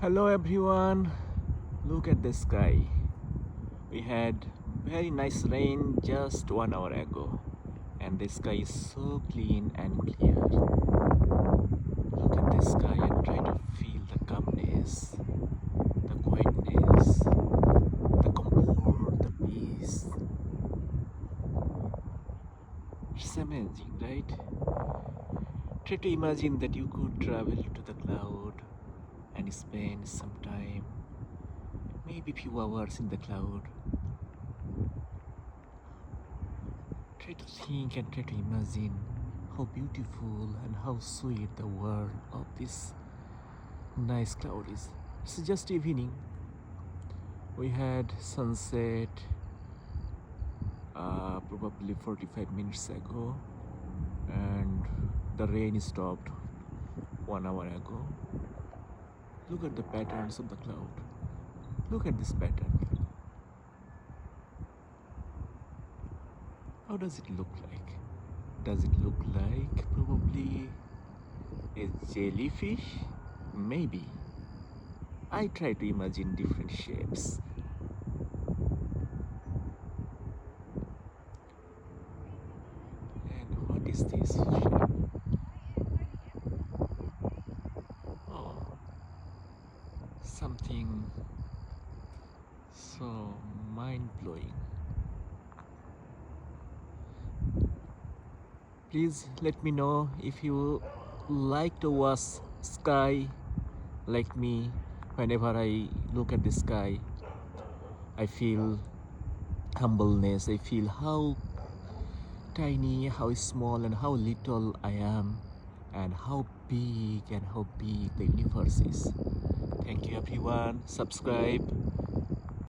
Hello everyone, look at the sky. We had very nice rain just 1 hour ago and the sky is so clean and clear. Look at the sky and try to feel the calmness, the quietness, the comfort, the peace. It's amazing, right? Try to imagine that you could travel to the cloud and spend some time, maybe few hours in the cloud. Try to think and try to imagine how beautiful and how sweet the world of this nice cloud is. It's just evening. We had sunset probably 45 minutes ago and the rain stopped 1 hour ago. Look at the patterns of the cloud. Look at this pattern. How does it look like? Does it look like probably a jellyfish? Maybe. I try to imagine different shapes. And what is this shape? Oh, something so mind-blowing. Please let me know if you like to watch sky like me. Whenever I look at the sky, I feel humbleness. I feel how tiny, how small and how little I am, and how big the universe is. Thank you everyone. Subscribe.